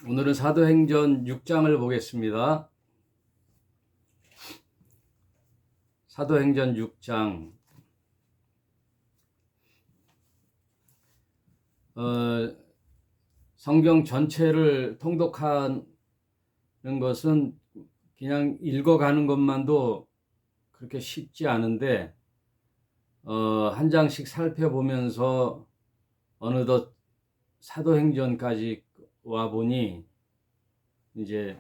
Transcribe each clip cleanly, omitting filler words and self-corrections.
오늘은 사도행전 6장을 보겠습니다. 사도행전 6장. 성경 전체를 통독하는 것은 그냥 읽어가는 것만도 그렇게 쉽지 않은데, 한 장씩 살펴보면서 어느덧 사도행전까지 와 보니 이제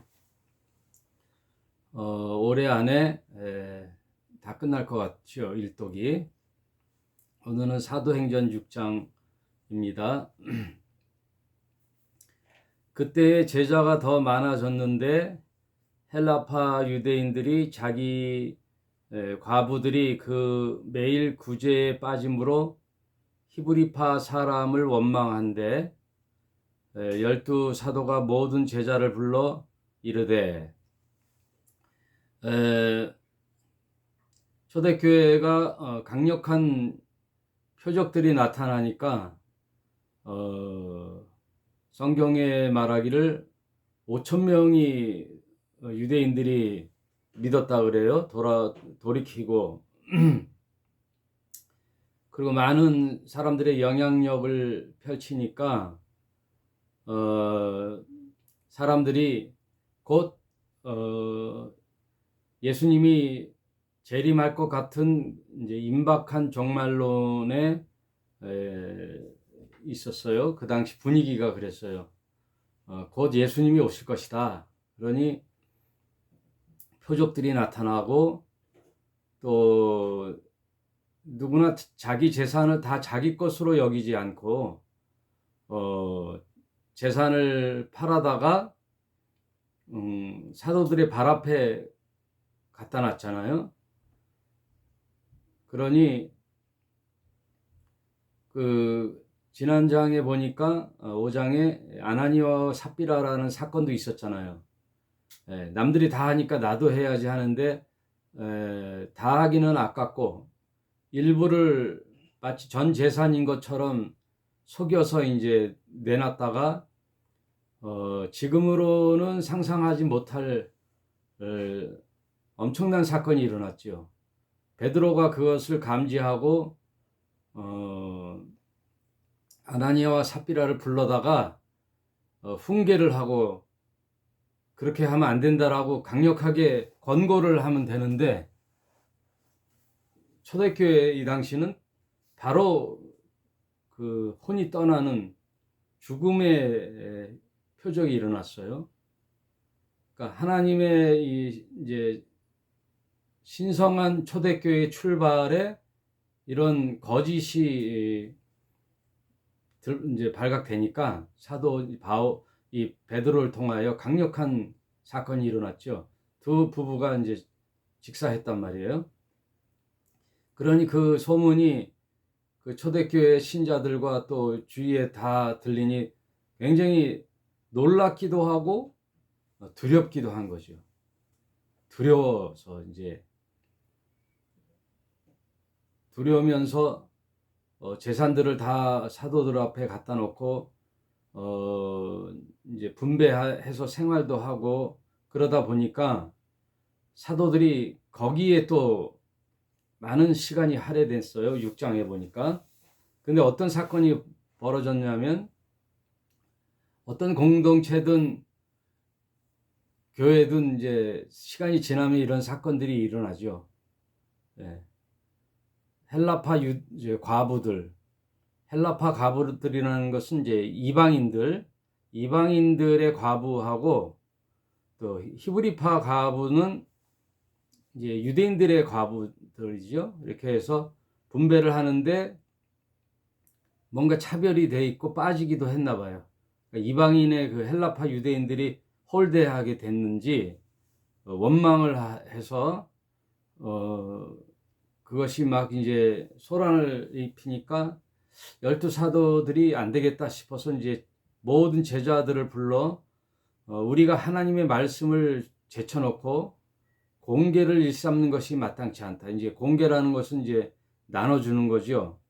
올해 안에 다 끝날 것 같죠. 일독이. 오늘은 사도행전 6장입니다. 그때의 제자가 더 많아졌는데 헬라파 유대인들이 자기 과부들이 그 매일 구제에 빠짐으로 히브리파 사람을 원망한데, 12 사도가 모든 제자를 불러 이르되, 초대교회가 강력한 표적들이 나타나니까 성경에 말하기를 5,000명이 유대인들이 믿었다 그래요. 돌이키고 그리고 많은 사람들의 영향력을 펼치니까 사람들이 곧 예수님이 재림할 것 같은 이제 임박한 종말론에 있었어요. 그 당시 분위기가 그랬어요. 곧 예수님이 오실 것이다. 그러니 표적들이 나타나고 또 누구나 자기 재산을 다 자기 것으로 여기지 않고 재산을 팔아다가 사도들의 발 앞에 갖다 놨잖아요. 그러니 그 지난 장에 보니까 5장에 아나니와 삽비라라는 사건도 있었잖아요. 남들이 다 하니까 나도 해야지 하는데 다 하기는 아깝고 일부를 마치 전 재산인 것처럼 속여서 이제 내놨다가 지금으로는 상상하지 못할 엄청난 사건이 일어났죠. 베드로가 그것을 감지하고 아나니아와 삽비라를 불러다가 훈계를 하고 그렇게 하면 안 된다라고 강력하게 권고를 하면 되는데, 초대교회 이 당시는 바로 그 혼이 떠나는 죽음의 표적이 일어났어요. 그러니까 하나님의 이제 신성한 초대교회의 출발에 이런 거짓이 이제 발각되니까 이 베드로를 통하여 강력한 사건이 일어났죠. 두 부부가 이제 직사했단 말이에요. 그러니 그 소문이 그 초대교회 신자들과 또 주위에 다 들리니 굉장히 놀랍기도 하고 두렵기도 한 거죠. 두려우면서 재산들을 다 사도들 앞에 갖다 놓고 이제 분배해서 생활도 하고 그러다 보니까 사도들이 거기에 또 많은 시간이 할애됐어요. 6장에 보니까. 근데 어떤 사건이 벌어졌냐면, 어떤 공동체든 교회든 이제 시간이 지나면 이런 사건들이 일어나죠. 헬라파 과부들이라는 것은 이제 이방인들의 과부하고, 또 히브리파 과부는 이제 유대인들의 과부들이죠. 이렇게 해서 분배를 하는데 뭔가 차별이 돼 있고 빠지기도 했나 봐요. 그러니까 이방인의 그 헬라파 유대인들이 홀대하게 됐는지 원망을 해서 그것이 막 이제 소란을 입히니까 12 사도들이 안 되겠다 싶어서 이제 모든 제자들을 불러 우리가 하나님의 말씀을 제쳐놓고 공개를 일삼는 것이 마땅치 않다. 이제 공개라는 것은 이제 나눠주는 거죠.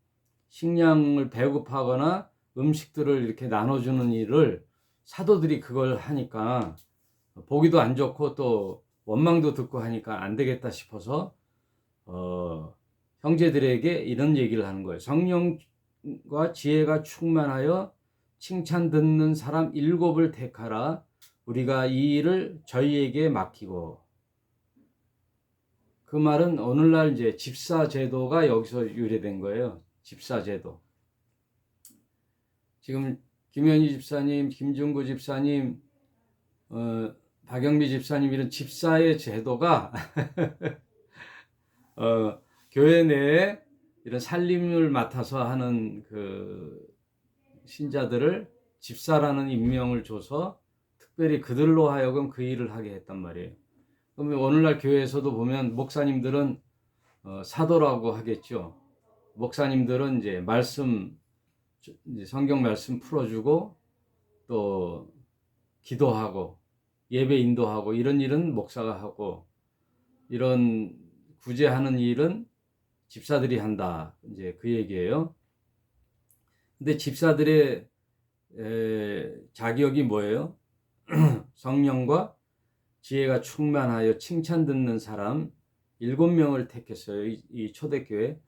식량을 배급하거나 음식들을 이렇게 나눠주는 일을 사도들이 그걸 하니까 보기도 안 좋고 또 원망도 듣고 하니까 안 되겠다 싶어서 형제들에게 이런 얘기를 하는 거예요. 성령과 지혜가 충만하여 칭찬 듣는 사람 7을 택하라. 우리가 이 일을 저희에게 맡기고. 그 말은 오늘날 이제 집사 제도가 여기서 유래된 거예요. 집사 제도. 지금 김현희 집사님, 김중구 집사님, 박영미 집사님 이런 집사의 제도가 교회 내에 이런 살림을 맡아서 하는 그 신자들을 집사라는 임명을 줘서 특별히 그들로 하여금 그 일을 하게 했단 말이에요. 그러면 오늘날 교회에서도 보면 목사님들은 사도라고 하겠죠. 목사님들은 이제 말씀, 이제 성경 말씀 풀어주고 또 기도하고 예배 인도하고 이런 일은 목사가 하고 이런 구제하는 일은 집사들이 한다. 이제 그 얘기예요. 근데 집사들의 자격이 뭐예요? 성령과 지혜가 충만하여 칭찬 듣는 사람 7명을 택했어요. 이 초대교회.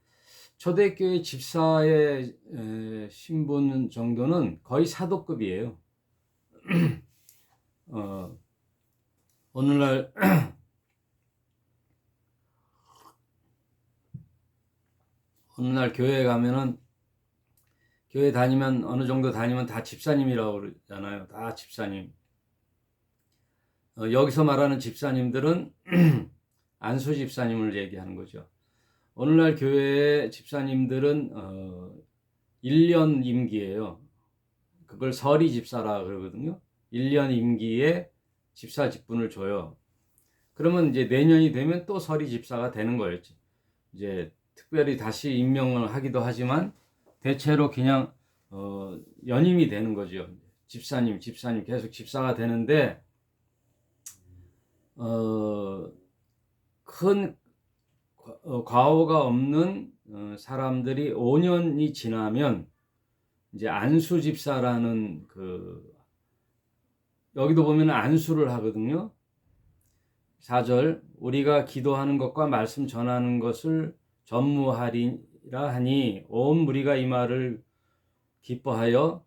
초대교회 집사의 신분 정도는 거의 사도급이에요. 오늘날 교회에 가면은 교회 다니면 어느 정도 다니면 다 집사님이라고 그러잖아요. 다 집사님. 여기서 말하는 집사님들은 안수 집사님을 얘기하는 거죠. 오늘날 교회의 집사님들은 1년 임기예요. 그걸 서리 집사라 그러거든요. 1년 임기에 집사 직분을 줘요. 그러면 이제 내년이 되면 또 서리 집사가 되는 거예요. 이제 특별히 다시 임명을 하기도 하지만 대체로 그냥 연임이 되는 거죠. 집사님 계속 집사가 되는데 큰 과오가 없는 사람들이 5년이 지나면 이제 안수 집사라는 여기도 보면 안수를 하거든요. 4절 우리가 기도하는 것과 말씀 전하는 것을 전무하리라 하니 온 무리가 이 말을 기뻐하여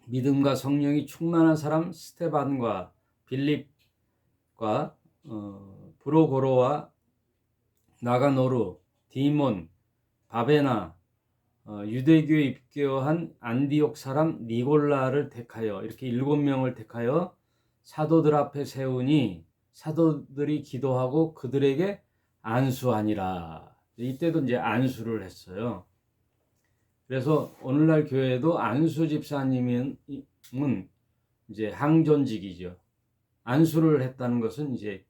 믿음과 성령이 충만한 사람 스테반과 빌립과 브로고로와 나가노루, 디몬, 바베나, 유대교에 입교한 안디옥 사람 니골라를 택하여 이렇게 7명을 택하여 사도들 앞에 세우니 사도들이 기도하고 그들에게 안수하니라. 이때도 이제 안수를 했어요. 그래서 오늘날 교회도 안수 집사님은 이제 항존직이죠. 안수를 했다는 것은 이제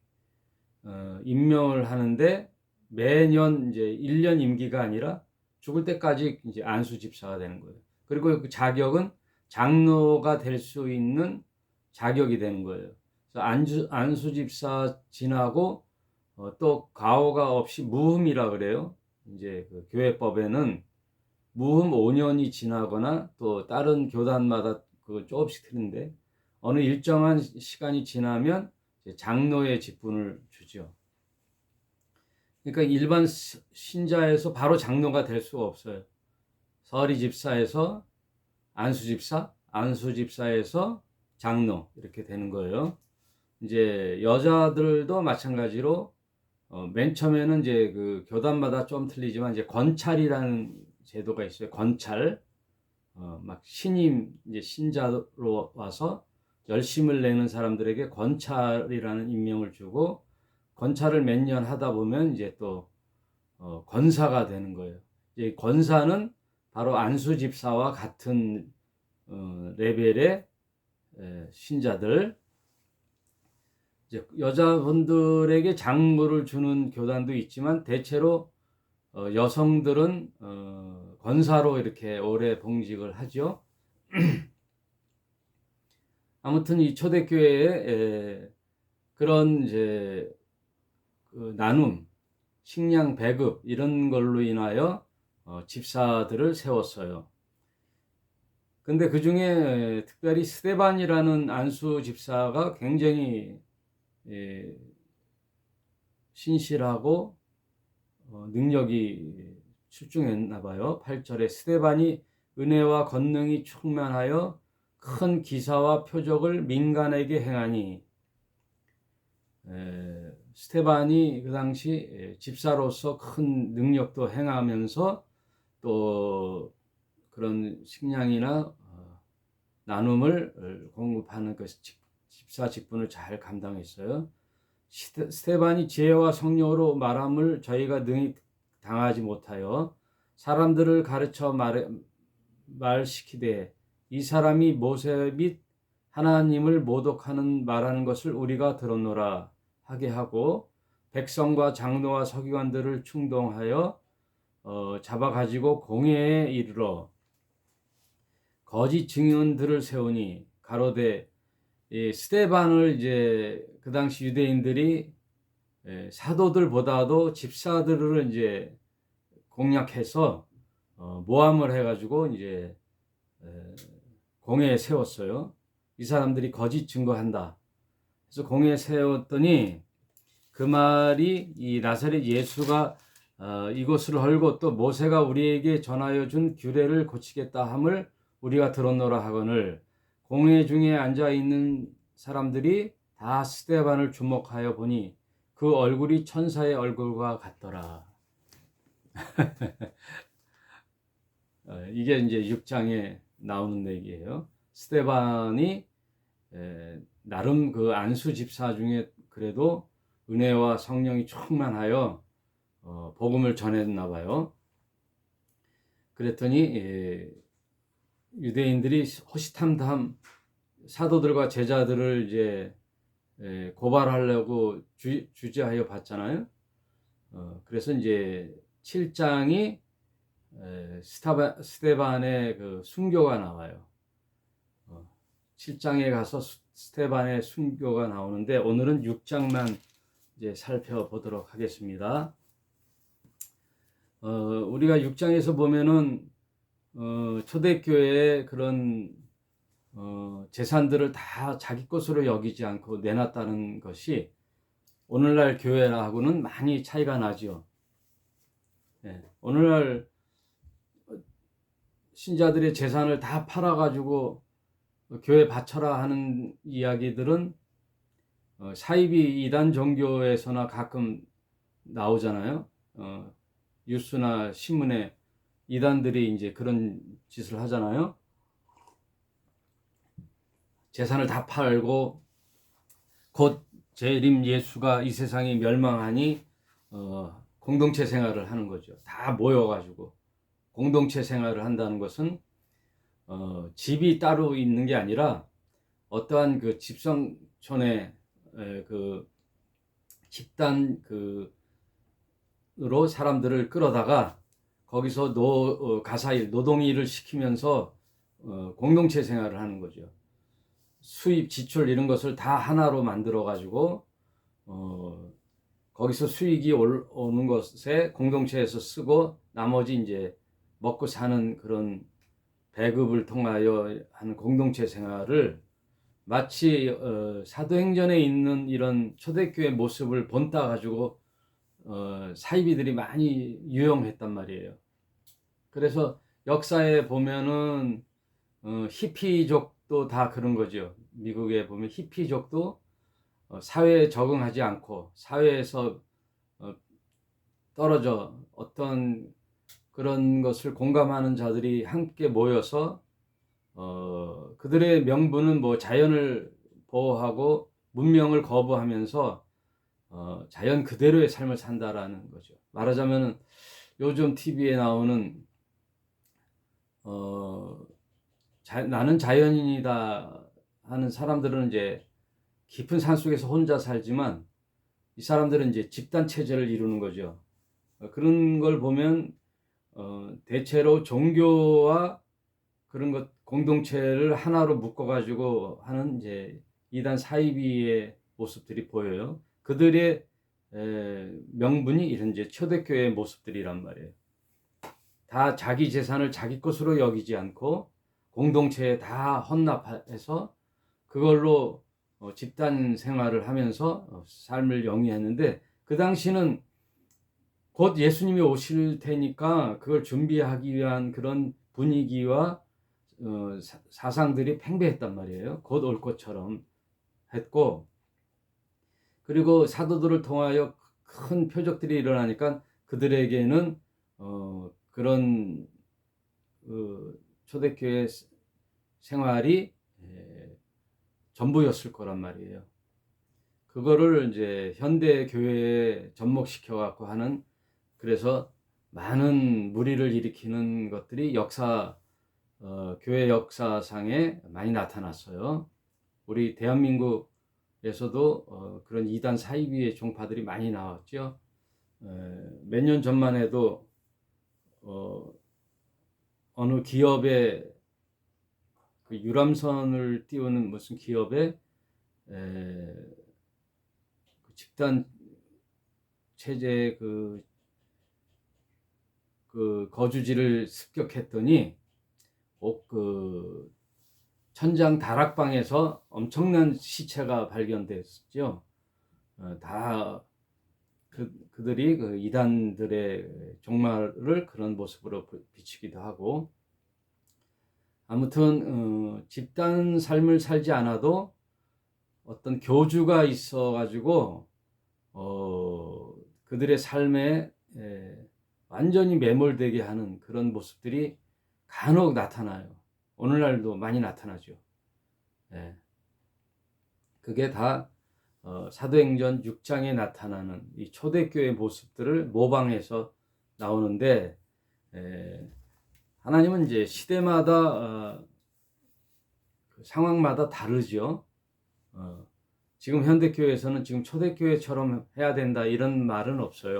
임명을 하는데 매년 이제 1년 임기가 아니라 죽을 때까지 이제 안수 집사가 되는 거예요. 그리고 그 자격은 장로가 될 수 있는 자격이 되는 거예요. 그래서 안수 집사 지나고 또 과오가 없이 무흠이라 그래요. 이제 그 교회법에는 무흠 5년이 지나거나 또 다른 교단마다 그 조금씩 틀린데 어느 일정한 시간이 지나면 장로의 직분을 주죠. 그러니까 일반 신자에서 바로 장로가 될 수가 없어요. 서리 집사에서 안수 집사, 안수 집사에서 장로 이렇게 되는 거예요. 이제 여자들도 마찬가지로 맨 처음에는 이제 그 교단마다 좀 틀리지만 이제 권찰이라는 제도가 있어요. 권찰. 막 신임 이제 신자로 와서 열심을 내는 사람들에게 권찰이라는 임명을 주고 권찰을 몇 년 하다 보면 이제 또 권사가 되는 거예요. 이제 권사는 바로 안수 집사와 같은 레벨의 신자들. 이제 여자분들에게 장모를 주는 교단도 있지만 대체로 여성들은 권사로 이렇게 오래 봉직을 하죠. 아무튼 이 초대교회에 그런 이제 그 나눔, 식량 배급 이런 걸로 인하여 집사들을 세웠어요. 근데 그 중에 특별히 스데반이라는 안수 집사가 굉장히 예, 신실하고 능력이 출중했나 봐요. 8절에 스데반이 은혜와 권능이 충만하여 큰 기사와 표적을 민간에게 행하니, 스데반이 그 당시 집사로서 큰 능력도 행하면서 또 그런 식량이나 나눔을 공급하는 그 집사 직분을 잘 감당했어요. 스데반이 지혜와 성령으로 말함을 저희가 능히 당하지 못하여 사람들을 가르쳐 말시키되 이 사람이 모세 및 하나님을 모독하는 말하는 것을 우리가 들었노라 하게 하고 백성과 장로와 서기관들을 충동하여 잡아가지고 공회에 이르러 거짓 증인들을 세우니 가로되 스데반을 이제 그 당시 유대인들이 사도들보다도 집사들을 이제 공략해서 모함을 해가지고 이제 공회에 세웠어요. 이 사람들이 거짓 증거한다. 그래서 공회에 세웠더니 그 말이 이 나사렛 예수가 이곳을 헐고 또 모세가 우리에게 전하여 준 규례를 고치겠다 함을 우리가 들었노라 하거늘 공회 중에 앉아 있는 사람들이 다 스데반을 주목하여 보니 그 얼굴이 천사의 얼굴과 같더라. 이게 이제 6장에 나오는 얘기예요. 스데반이 나름 그 안수 집사 중에 그래도 은혜와 성령이 충만하여 복음을 전했나 봐요. 그랬더니 유대인들이 호시탐탐 사도들과 제자들을 이제 고발하려고 주재하여 봤잖아요. 그래서 이제 7장이 스데반의 그 순교가 나와요. 7장에 가서 스데반의 순교가 나오는데 오늘은 6장만 이제 살펴보도록 하겠습니다. 우리가 6장에서 보면은 초대교회의 그런 재산들을 다 자기 것으로 여기지 않고 내놨다는 것이 오늘날 교회하고는 많이 차이가 나죠. 오늘날 신자들의 재산을 다 팔아가지고 교회 바쳐라 하는 이야기들은 사이비 이단 종교에서나 가끔 나오잖아요. 뉴스나 신문에 이단들이 이제 그런 짓을 하잖아요. 재산을 다 팔고 곧 재림 예수가 이 세상이 멸망하니 공동체 생활을 하는 거죠. 다 모여가지고 공동체 생활을 한다는 것은 집이 따로 있는 게 아니라 어떠한 그 집성촌의 그 집단 으로 사람들을 끌어다가 거기서 가사일 노동일을 시키면서 공동체 생활을 하는 거죠. 수입 지출 이런 것을 다 하나로 만들어 가지고 거기서 수익이 오는 것에 공동체에서 쓰고 나머지 이제 먹고 사는 그런 배급을 통하여 하는 공동체 생활을 마치 사도행전에 있는 이런 초대교회 모습을 본따 가지고 사이비들이 많이 유용했단 말이에요. 그래서 역사에 보면은 히피족도 다 그런 거죠. 미국에 보면 히피족도 사회에 적응하지 않고 사회에서 떨어져 어떤 그런 것을 공감하는 자들이 함께 모여서 그들의 명분은 뭐 자연을 보호하고 문명을 거부하면서 자연 그대로의 삶을 산다라는 거죠. 말하자면 요즘 TV에 나오는 나는 자연인이다 하는 사람들은 이제 깊은 산속에서 혼자 살지만 이 사람들은 이제 집단 체제를 이루는 거죠. 그런 걸 보면 대체로 종교와 그런 것 공동체를 하나로 묶어 가지고 하는 이제 이단 사이비의 모습들이 보여요. 그들의 명분이 이런 이제 초대교회의 모습들이란 말이에요. 다 자기 재산을 자기 것으로 여기지 않고 공동체에 다 헌납해서 그걸로 집단 생활을 하면서 삶을 영위했는데, 그 당시는 곧 예수님이 오실 테니까 그걸 준비하기 위한 그런 분위기와 사상들이 팽배했단 말이에요. 곧 올 것처럼 했고, 그리고 사도들을 통하여 큰 표적들이 일어나니까 그들에게는 그런 초대교회 생활이 전부였을 거란 말이에요. 그거를 이제 현대 교회에 접목시켜 갖고 하는, 그래서 많은 무리를 일으키는 것들이 교회 역사상에 많이 나타났어요. 우리 대한민국에서도 그런 이단 사이비의 종파들이 많이 나왔죠. 몇 년 전만 해도 어느 기업에 그 유람선을 띄우는 무슨 기업에 그 집단 체제 그 거주지를 습격했더니 그 천장 다락방에서 엄청난 시체가 발견됐었죠. 그들이 그 이단들의 종말을 그런 모습으로 비추기도 하고, 아무튼 집단 삶을 살지 않아도 어떤 교주가 있어가지고 그들의 삶에 완전히 매몰되게 하는 그런 모습들이 간혹 나타나요. 오늘날도 많이 나타나죠. 그게 다 사도행전 6장에 나타나는 이 초대교회 모습들을 모방해서 나오는데, 하나님은 이제 시대마다 상황마다 다르죠. 지금 현대교회에서는 지금 초대교회처럼 해야 된다 이런 말은 없어요.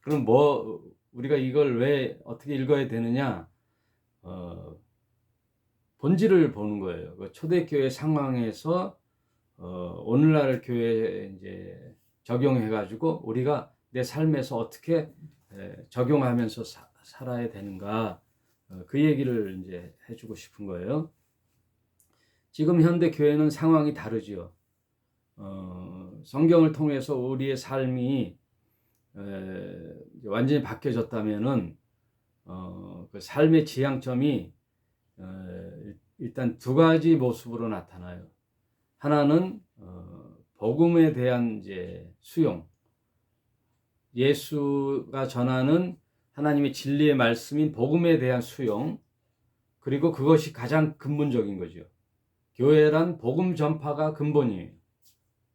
그럼 우리가 이걸 왜 어떻게 읽어야 되느냐? 본질을 보는 거예요. 그 초대교회 상황에서 오늘날 교회에 이제 적용해가지고 우리가 내 삶에서 어떻게 적용하면서 살아야 되는가, 그 얘기를 이제 해주고 싶은 거예요. 지금 현대 교회는 상황이 다르지요. 성경을 통해서 우리의 삶이 완전히 바뀌어졌다면은 그 삶의 지향점이 일단 두 가지 모습으로 나타나요. 하나는 복음에 대한 이제 수용, 예수가 전하는 하나님의 진리의 말씀인 복음에 대한 수용, 그리고 그것이 가장 근본적인 거죠. 교회란 복음 전파가 근본이에요.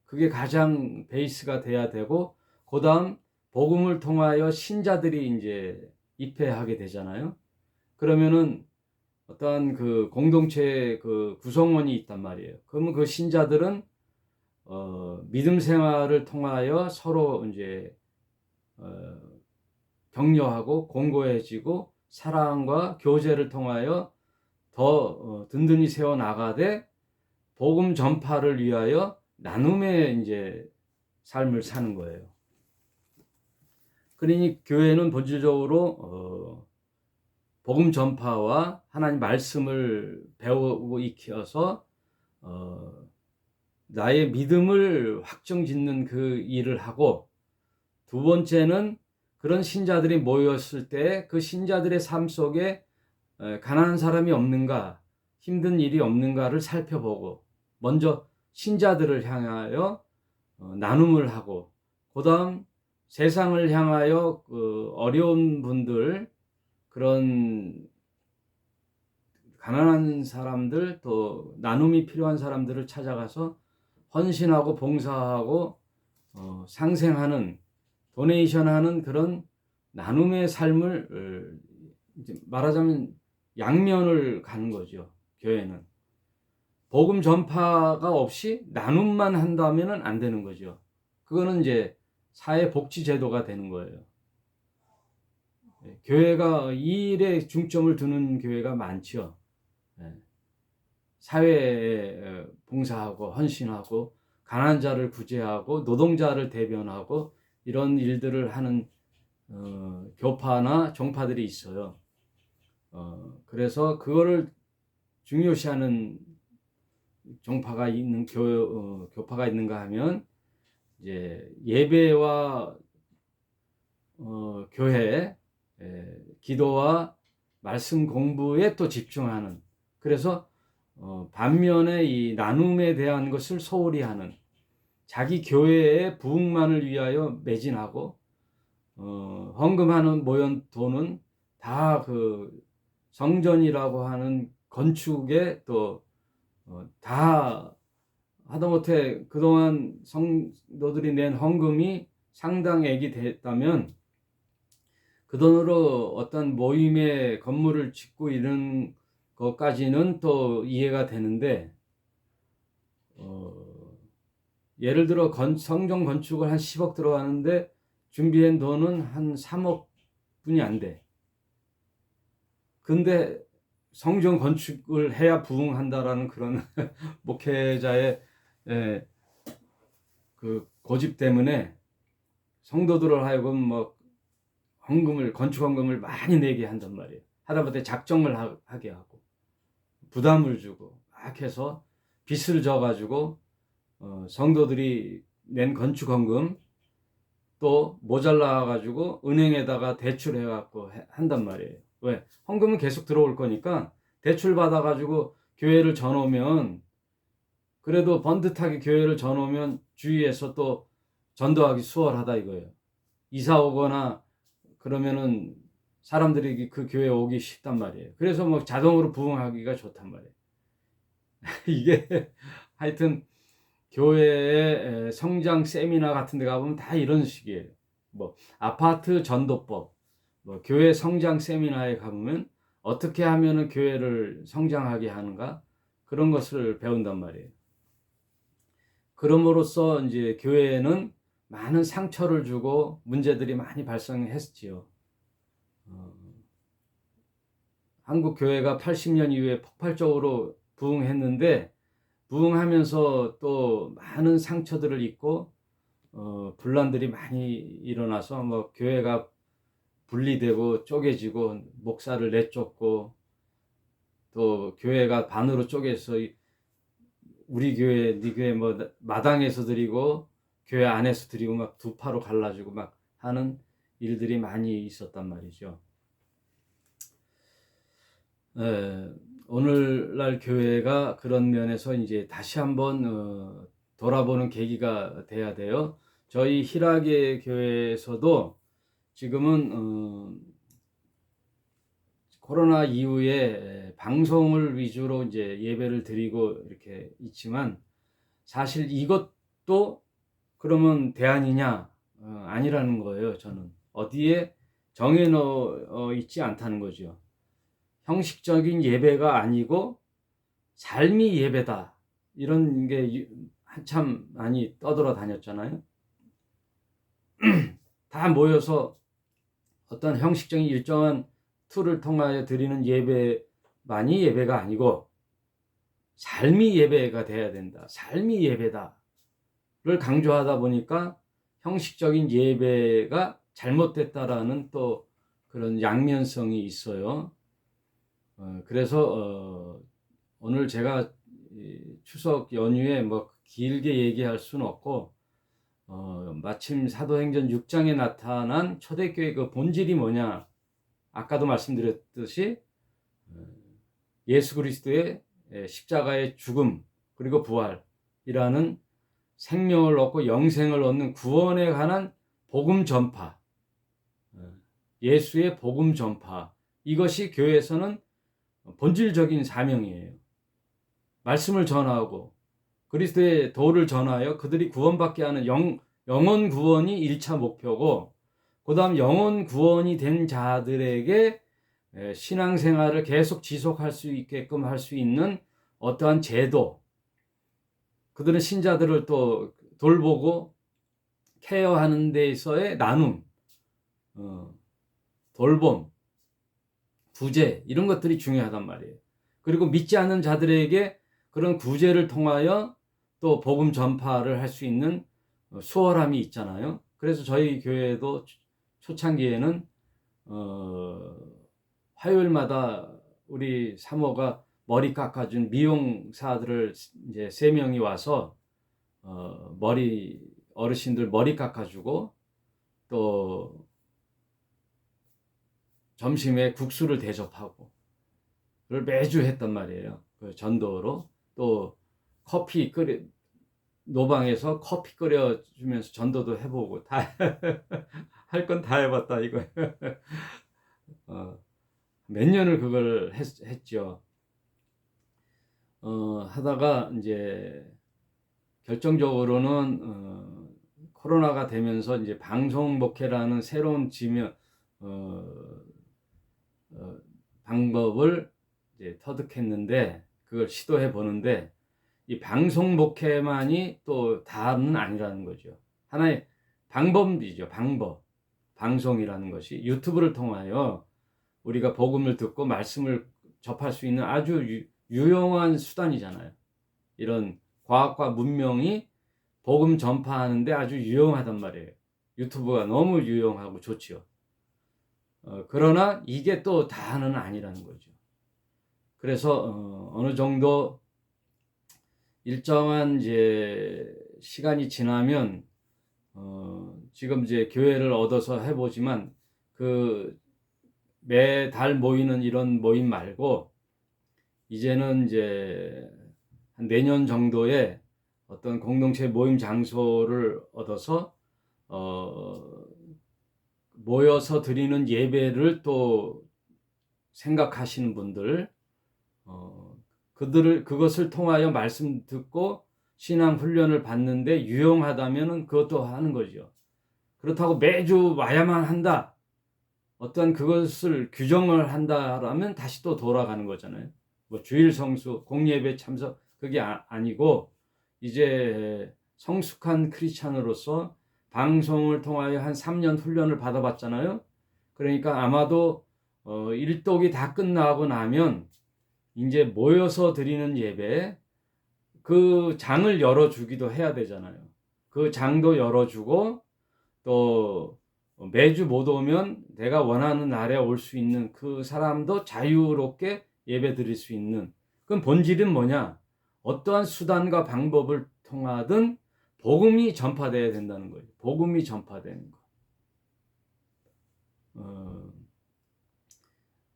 그게 가장 베이스가 돼야 되고, 그 다음 복음을 통하여 신자들이 이제 입회하게 되잖아요. 그러면은 어떠한 그 공동체의 그 구성원이 있단 말이에요. 그러면 그 신자들은 믿음 생활을 통하여 서로 이제 격려하고 공고해지고 사랑과 교제를 통하여 더 든든히 세워 나가되 복음 전파를 위하여 나눔의 이제 삶을 사는 거예요. 그러니 교회는 본질적으로 복음 전파와 하나님 말씀을 배우고 익혀서 나의 믿음을 확정짓는 그 일을 하고, 두 번째는 그런 신자들이 모였을 때 그 신자들의 삶 속에 가난한 사람이 없는가, 힘든 일이 없는가를 살펴보고, 먼저 신자들을 향하여 나눔을 하고, 그 다음 세상을 향하여 어려운 분들, 그런 가난한 사람들, 또 나눔이 필요한 사람들을 찾아가서 헌신하고 봉사하고 상생하는, 도네이션하는 그런 나눔의 삶을 이제 말하자면 양면을 가는 거죠. 교회는 복음 전파가 없이 나눔만 한다면은 안 되는 거죠. 그거는 이제 사회복지제도가 되는 거예요. 교회가 이 일에 중점을 두는 교회가 많죠. 사회에 봉사하고 헌신하고 가난한 자를 구제하고 노동자를 대변하고 이런 일들을 하는 교파나 종파들이 있어요. 그래서 그거를 중요시하는 종파가 있는 교파가 있는가 하면 이제 예배와 교회, 기도와 말씀 공부에 또 집중하는, 그래서 반면에 이 나눔에 대한 것을 소홀히 하는, 자기 교회의 부흥만을 위하여 매진하고 헌금하는 모연 돈은 다 그 성전이라고 하는 건축에 또 다 하다못해 그동안 성도들이 낸 헌금이 상당액이 됐다면 그 돈으로 어떤 모임의 건물을 짓고 이런 것까지는 또 이해가 되는데, 예를 들어 성전 건축을 한 10억 들어가는데 준비한 돈은 한 3억 분이 안 돼. 근데 성전 건축을 해야 부흥한다라는 그런 목회자의 그 고집 때문에 성도들을 하여금 뭐 건축 헌금을 많이 내게 한단 말이에요. 하다못해 작정을 하게 하고 부담을 주고 막 해서 빚을 져가지고 성도들이 낸 건축 헌금 또 모자라가지고 은행에다가 대출해갖고 한단 말이에요. 왜? 헌금은 계속 들어올 거니까 대출 받아가지고 교회를 져놓으면, 그래도 번듯하게 교회를 져놓으면 주위에서 또 전도하기 수월하다 이거예요. 이사 오거나 그러면은 사람들이 그 교회에 오기 쉽단 말이에요. 그래서 뭐 자동으로 부흥하기가 좋단 말이에요. 이게 하여튼 교회의 성장 세미나 같은 데 가보면 다 이런 식이에요. 뭐 아파트 전도법, 뭐 교회 성장 세미나에 가보면 어떻게 하면은 교회를 성장하게 하는가, 그런 것을 배운단 말이에요. 그럼으로써 이제 교회에는 많은 상처를 주고 문제들이 많이 발생했지요. 한국 교회가 80년 이후에 폭발적으로 부흥했는데, 부흥하면서 또 많은 상처들을 입고 분란들이 많이 일어나서 뭐 교회가 분리되고 쪼개지고 목사를 내쫓고, 또 교회가 반으로 쪼개서 우리 교회, 네 교회 뭐 마당에서 드리고 교회 안에서 드리고 막 두 파로 갈라지고 막 하는 일들이 많이 있었단 말이죠. 오늘날 교회가 그런 면에서 이제 다시 한번 돌아보는 계기가 돼야 돼요. 저희 희락의 교회에서도 지금은 코로나 이후에 방송을 위주로 이제 예배를 드리고 이렇게 있지만, 사실 이것도 그러면 대안이냐? 아니라는 거예요. 저는 어디에 정해놓어 있지 않다는 거죠. 형식적인 예배가 아니고 삶이 예배다, 이런 게 한참 많이 떠돌아 다녔잖아요. 다 모여서 어떤 형식적인 일정한 툴을 통하여 드리는 예배만이 예배가 아니고 삶이 예배가 돼야 된다, 삶이 예배다를 강조하다 보니까 형식적인 예배가 잘못됐다라는 또 그런 양면성이 있어요. 그래서 오늘 제가 추석 연휴에 뭐 길게 얘기할 수는 없고, 마침 사도행전 6장에 나타난 초대교회 그 본질이 뭐냐, 아까도 말씀드렸듯이 예수 그리스도의 십자가의 죽음 그리고 부활이라는 생명을 얻고 영생을 얻는 구원에 관한 복음 전파, 예수의 복음 전파, 이것이 교회에서는 본질적인 사명이에요. 말씀을 전하고 그리스도의 도를 전하여 그들이 구원받게 하는 영혼 구원이 1차 목표고, 그 다음 영혼 구원이 된 자들에게 신앙생활을 계속 지속할 수 있게끔 할 수 있는 어떠한 제도, 그들은 신자들을 또 돌보고 케어하는 데 있어의 나눔, 돌봄, 구제, 이런 것들이 중요하단 말이에요. 그리고 믿지 않는 자들에게 그런 구제를 통하여 또 복음 전파를 할 수 있는 수월함이 있잖아요. 그래서 저희 교회도 초창기에는 화요일마다 우리 사모가 머리 깎아준 미용사들을 이제 3명이 와서 어르신들 머리 깎아주고 또 점심에 국수를 대접하고 그걸 매주 했단 말이에요. 그 전도로. 또 노방에서 커피 끓여주면서 전도도 해보고 다 할 건 다 해봤다 이거. 몇 년을 그걸 했죠. 하다가 이제 결정적으로는 코로나가 되면서 이제 방송 목회라는 새로운 방법을 이제 터득했는데 그걸 시도해 보는데 이 방송 목회만이 또 다는 아니라는 거죠. 하나의 방법이죠. 방송이라는 것이 유튜브를 통하여 우리가 복음을 듣고 말씀을 접할 수 있는 아주 유용한 수단이잖아요. 이런 과학과 문명이 복음 전파하는데 아주 유용하단 말이에요. 유튜브가 너무 유용하고 좋지요. 그러나 이게 또 다는 아니라는 거죠. 그래서 어느 정도 일정한 이제 시간이 지나면 지금 이제 교회를 얻어서 해보지만 그 매달 모이는 이런 모임 말고 이제는 이제 한 내년 정도에 어떤 공동체 모임 장소를 얻어서 모여서 드리는 예배를 또 생각하시는 분들 그것을 통하여 말씀 듣고 신앙 훈련을 받는데 유용하다면은 그것도 하는 거죠. 그렇다고 매주 와야만 한다. 어떤 그것을 규정을 한다라면 다시 또 돌아가는 거잖아요. 뭐 주일 성수, 공예배 참석 그게 아니고 이제 성숙한 크리스찬으로서 방송을 통하여 한 3년 훈련을 받아봤잖아요. 그러니까 아마도 일독이 다 끝나고 나면 이제 모여서 드리는 예배 그 장을 열어주기도 해야 되잖아요. 그 장도 열어주고 또 매주 못 오면 내가 원하는 날에 올 수 있는 그 사람도 자유롭게 예배 드릴 수 있는 그럼 본질은 뭐냐? 어떠한 수단과 방법을 통하든 복음이 전파되어야 된다는 거예요. 복음이 전파되는 거.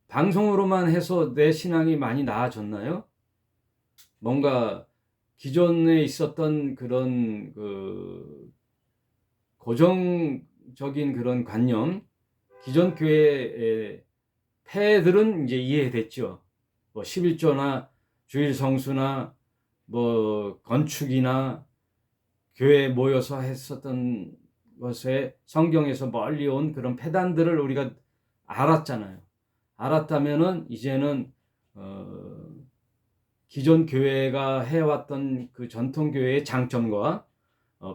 방송으로만 해서 내 신앙이 많이 나아졌나요? 뭔가 기존에 있었던 그런 고정적인 그런 관념, 기존 교회의 폐들은 이제 이해됐죠. 뭐 11조나 주일 성수나 뭐 건축이나 교회에 모여서 했었던 것에 성경에서 멀리 온 그런 폐단들을 우리가 알았잖아요. 알았다면은 이제는 기존 교회가 해왔던 그 전통 교회의 장점과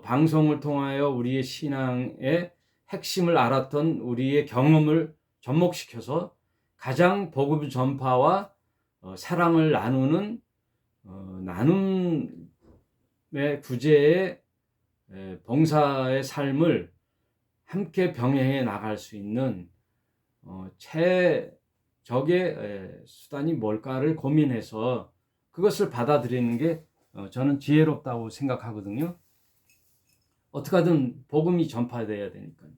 방송을 통하여 우리의 신앙의 핵심을 알았던 우리의 경험을 접목시켜서 가장 복음 전파와 사랑을 나누는 나눔의 구제의 봉사의 삶을 함께 병행해 나갈 수 있는 최적의 수단이 뭘까를 고민해서 그것을 받아들이는 게 저는 지혜롭다고 생각하거든요. 어떻게 하든 복음이 전파되어야 되니까요.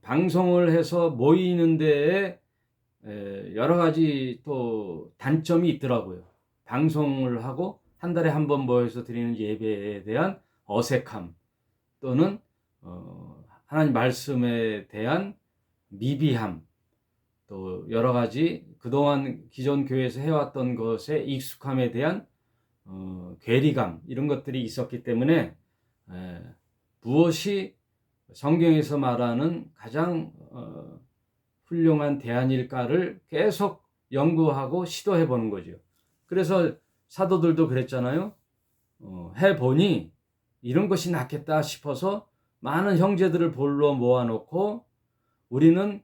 방송을 해서 모이는 데에 여러 가지 또 단점이 있더라고요. 방송을 하고 한 달에 한 번 모여서 드리는 예배에 대한 어색함 또는 하나님 말씀에 대한 미비함 또 여러 가지 그동안 기존 교회에서 해왔던 것에 익숙함에 대한 괴리감 이런 것들이 있었기 때문에 무엇이 성경에서 말하는 가장 훌륭한 대안일까를 계속 연구하고 시도해 보는 거죠. 그래서 사도들도 그랬잖아요. 해보니 이런 것이 낫겠다 싶어서 많은 형제들을 볼로 모아놓고 우리는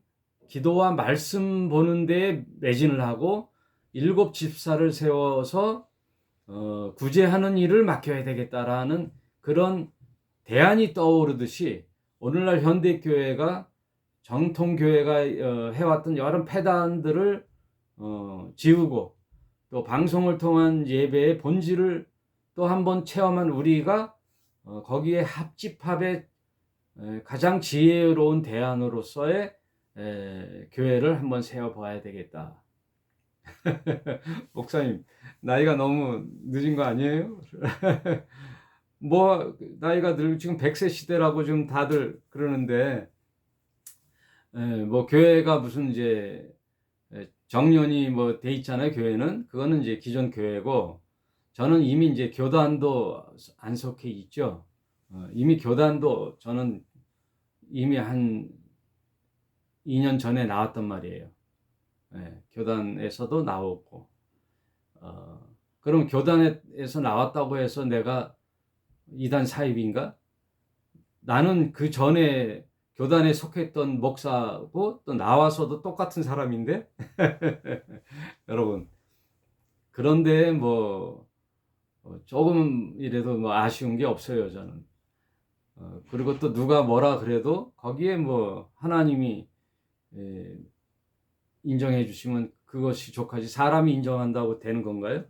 기도와 말씀 보는 데에 매진을 하고 7 집사를 세워서 구제하는 일을 맡겨야 되겠다라는 그런 대안이 떠오르듯이 오늘날 현대교회가 정통교회가 해왔던 여러 폐단들을 지우고 또 방송을 통한 예배의 본질을 또 한번 체험한 우리가 거기에 합집합의 가장 지혜로운 대안으로서의 교회를 한번 세워봐야 되겠다. 목사님, 나이가 너무 늦은 거 아니에요? 뭐 나이가 지금 100세 시대라고 지금 다들 그러는데 뭐 교회가 무슨 이제 정년이 뭐 돼 있잖아요. 교회는 그거는 이제 기존 교회고, 저는 이미 이제 교단도 안 속해 있죠. 이미 교단도 저는 이미 한 2년 전에 나왔단 말이에요. 교단에서도 나오고, 그럼 교단에서 나왔다고 해서 내가 이단 사입인가? 나는 그 전에 교단에 속했던 목사고 또 나와서도 똑같은 사람인데 여러분, 그런데 뭐 조금이라도 뭐 아쉬운 게 없어요, 저는. 그리고 또 누가 뭐라 그래도 거기에 뭐 하나님이 인정해 주시면 그것이 족하지, 사람이 인정한다고 되는 건가요?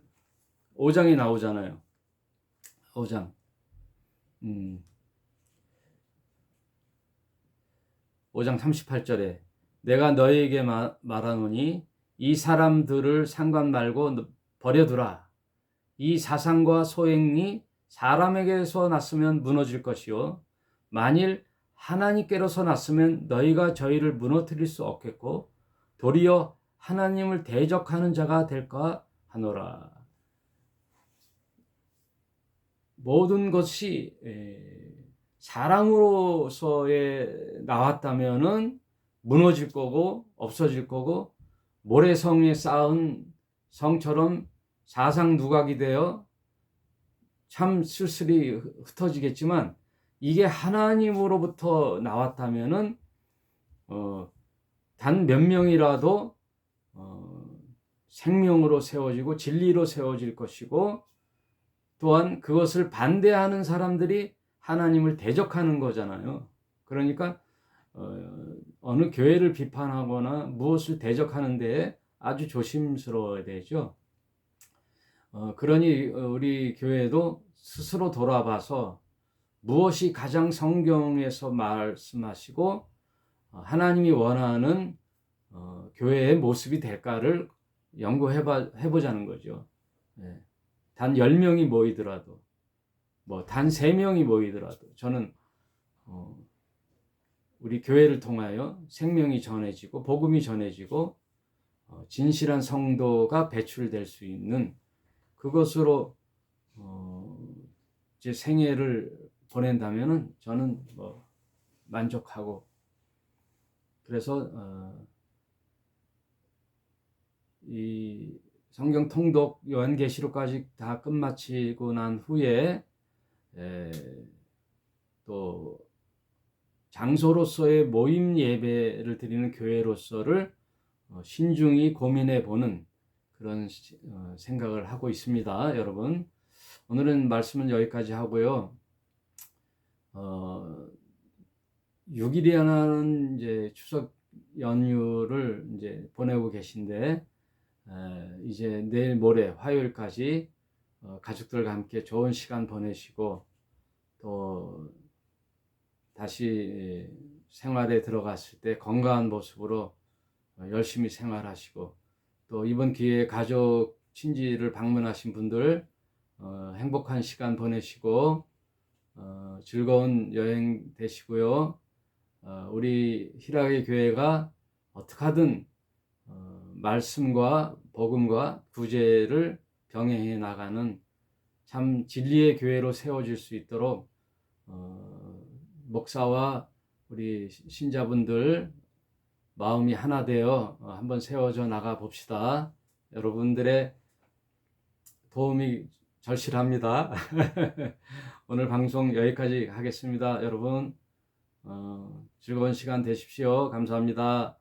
5장이 나오잖아요. 5장. 5장 38절에 내가 너희에게 말하노니 이 사람들을 상관 말고 버려두라. 이 사상과 소행이 사람에게서 났으면 무너질 것이요 만일 하나님께로서 났으면 너희가 저희를 무너뜨릴 수 없겠고 도리어 하나님을 대적하는 자가 될까 하노라. 모든 것이 사랑으로서의 나왔다면은 무너질 거고 없어질 거고, 모래성에 쌓은 성처럼 사상 누각이 되어 참 쓸쓸히 흩어지겠지만, 이게 하나님으로부터 나왔다면은 단 몇 명이라도 생명으로 세워지고 진리로 세워질 것이고, 또한 그것을 반대하는 사람들이 하나님을 대적하는 거잖아요. 그러니까 어느 교회를 비판하거나 무엇을 대적하는 데에 아주 조심스러워야 되죠. 그러니 우리 교회도 스스로 돌아봐서 무엇이 가장 성경에서 말씀하시고 하나님이 원하는 교회의 모습이 될까를 연구해보자는 거죠. 단 10명이 모이더라도, 뭐 단 3명이 모이더라도 저는 우리 교회를 통하여 생명이 전해지고 복음이 전해지고 진실한 성도가 배출될 수 있는 그것으로 제 생애를 보낸다면은 저는 뭐 만족하고, 그래서 이 성경 통독 요한계시록까지 다 끝마치고 난 후에 또 장소로서의 모임 예배를 드리는 교회로서를 신중히 고민해 보는 그런 생각을 하고 있습니다. 여러분, 오늘은 말씀은 여기까지 하고요. 6일이라는 이제 추석 연휴를 이제 보내고 계신데, 이제 내일 모레 화요일까지 가족들과 함께 좋은 시간 보내시고 또 다시 생활에 들어갔을 때 건강한 모습으로 열심히 생활하시고, 또 이번 기회에 가족 친지를 방문하신 분들 행복한 시간 보내시고 즐거운 여행 되시고요. 우리 희락의 교회가 어떻게 하든 말씀과 복음과 구제를 병행해 나가는 참 진리의 교회로 세워질 수 있도록 목사와 우리 신자분들 마음이 하나 되어 한번 세워져 나가 봅시다. 여러분들의 도움이 절실합니다. 오늘 방송 여기까지 하겠습니다. 여러분 즐거운 시간 되십시오. 감사합니다.